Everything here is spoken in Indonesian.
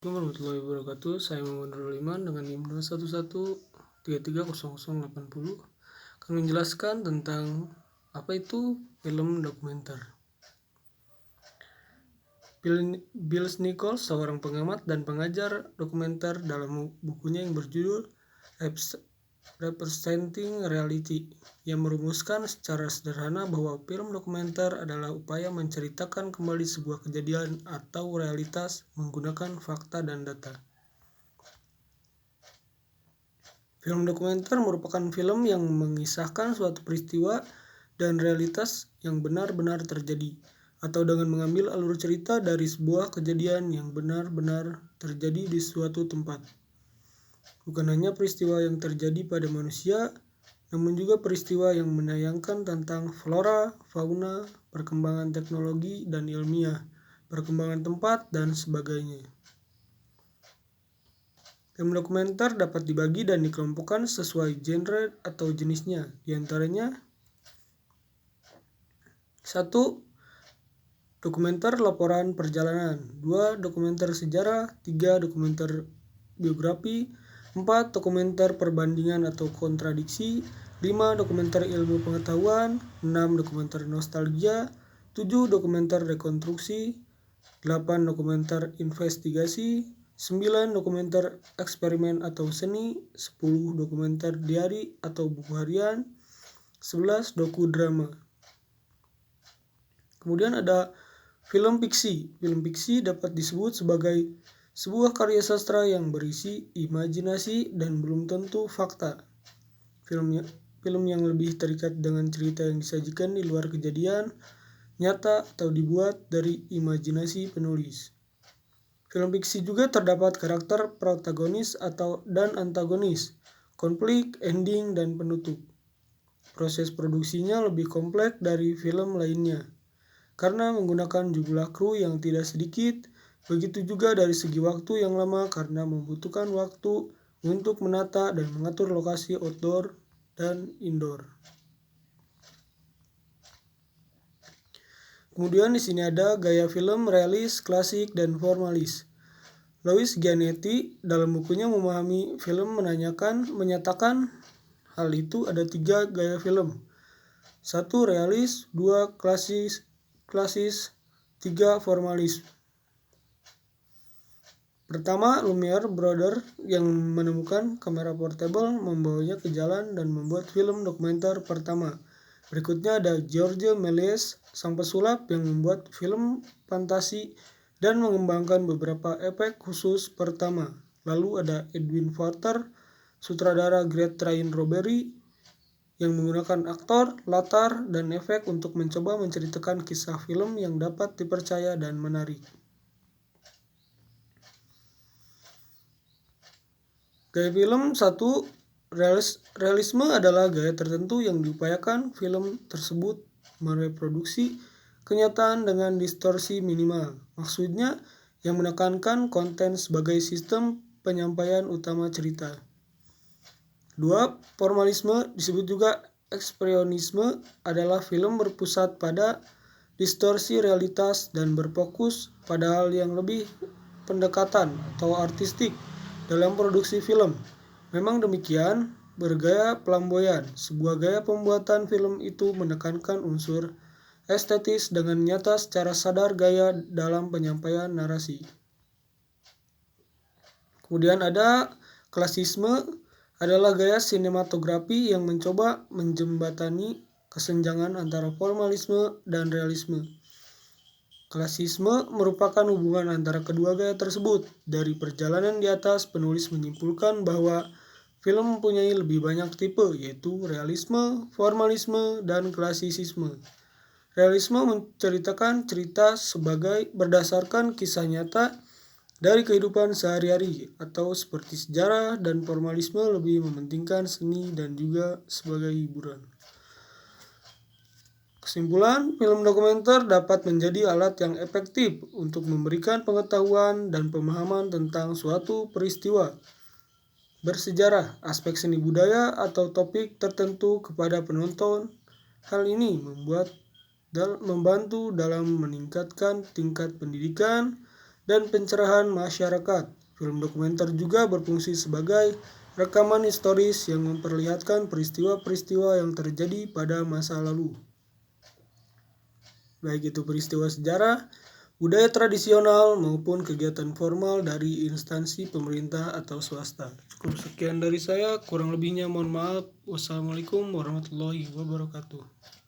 Assalamualaikum warahmatullahi wabarakatuh. Saya Muhammad Nurul Iman dengan NIM 211330080 akan menjelaskan tentang apa itu film dokumenter. Bill Nichols, seorang pengamat dan pengajar dokumenter, dalam bukunya yang berjudul Representing Reality, yang merumuskan secara sederhana bahwa film dokumenter adalah upaya menceritakan kembali sebuah kejadian atau realitas menggunakan fakta dan data. Film dokumenter merupakan film yang mengisahkan suatu peristiwa dan realitas yang benar-benar terjadi, atau dengan mengambil alur cerita dari sebuah kejadian yang benar-benar terjadi di suatu tempat. Bukan hanya peristiwa yang terjadi pada manusia, namun juga peristiwa yang menayangkan tentang flora, fauna, perkembangan teknologi dan ilmiah, perkembangan tempat, dan sebagainya. Film dokumenter dapat dibagi dan dikelompokkan sesuai genre atau jenisnya, di antaranya 1. Dokumenter laporan perjalanan, 2. Dokumenter sejarah, 3. Dokumenter biografi, 4. Dokumenter perbandingan atau kontradiksi, 5. Dokumenter ilmu pengetahuan, 6. Dokumenter nostalgia, 7. Dokumenter rekonstruksi, 8. Dokumenter investigasi, 9. Dokumenter eksperimen atau seni, 10. Dokumenter diari atau buku harian, 11. Dokudrama. Kemudian ada film fiksi. Film fiksi dapat disebut sebagai sebuah karya sastra yang berisi imajinasi dan belum tentu fakta. Film yang lebih terikat dengan cerita yang disajikan di luar kejadian nyata atau dibuat dari imajinasi penulis. Film fiksi juga terdapat karakter protagonis dan antagonis, konflik, ending, dan penutup. Proses produksinya lebih kompleks dari film lainnya, karena menggunakan jumlah kru yang tidak sedikit, begitu juga dari segi waktu yang lama karena membutuhkan waktu untuk menata dan mengatur lokasi outdoor dan indoor. Kemudian di sini ada gaya film realis, klasik, dan formalis. Louis Giannetti dalam bukunya Memahami Film menyatakan hal itu ada 3 gaya film. 1. Realis, 2. Klasis, 3. Formalis. Pertama, Lumiere Brothers yang menemukan kamera portable, membawanya ke jalan dan membuat film dokumenter pertama. Berikutnya ada George Méliès, sang pesulap yang membuat film fantasi dan mengembangkan beberapa efek khusus pertama. Lalu ada Edwin Porter, sutradara Great Train Robbery, yang menggunakan aktor, latar, dan efek untuk mencoba menceritakan kisah film yang dapat dipercaya dan menarik. Gaya film 1. Realisme adalah gaya tertentu yang diupayakan film tersebut mereproduksi kenyataan dengan distorsi minimal. Maksudnya, yang menekankan konten sebagai sistem penyampaian utama cerita. 2. Formalisme disebut juga ekspresionisme adalah film berpusat pada distorsi realitas dan berfokus pada hal yang lebih pendekatan atau artistik dalam produksi film. Memang demikian, bergaya flamboyan, sebuah gaya pembuatan film itu menekankan unsur estetis dengan nyata secara sadar gaya dalam penyampaian narasi. Kemudian ada klasisme adalah gaya sinematografi yang mencoba menjembatani kesenjangan antara formalisme dan realisme. Klasisme merupakan hubungan antara kedua gaya tersebut. Dari perjalanan di atas, penulis menyimpulkan bahwa film mempunyai lebih banyak tipe, yaitu realisme, formalisme, dan klasisisme. Realisme menceritakan cerita sebagai berdasarkan kisah nyata dari kehidupan sehari-hari atau seperti sejarah, dan formalisme lebih mementingkan seni dan juga sebagai hiburan. Kesimpulan, film dokumenter dapat menjadi alat yang efektif untuk memberikan pengetahuan dan pemahaman tentang suatu peristiwa bersejarah, aspek seni budaya, atau topik tertentu kepada penonton. Hal ini membantu dalam meningkatkan tingkat pendidikan dan pencerahan masyarakat. Film dokumenter juga berfungsi sebagai rekaman historis yang memperlihatkan peristiwa-peristiwa yang terjadi pada masa lalu. Baik itu peristiwa sejarah, budaya tradisional, maupun kegiatan formal dari instansi pemerintah atau swasta. Cukup sekian dari saya, kurang lebihnya mohon maaf. Wassalamualaikum warahmatullahi wabarakatuh.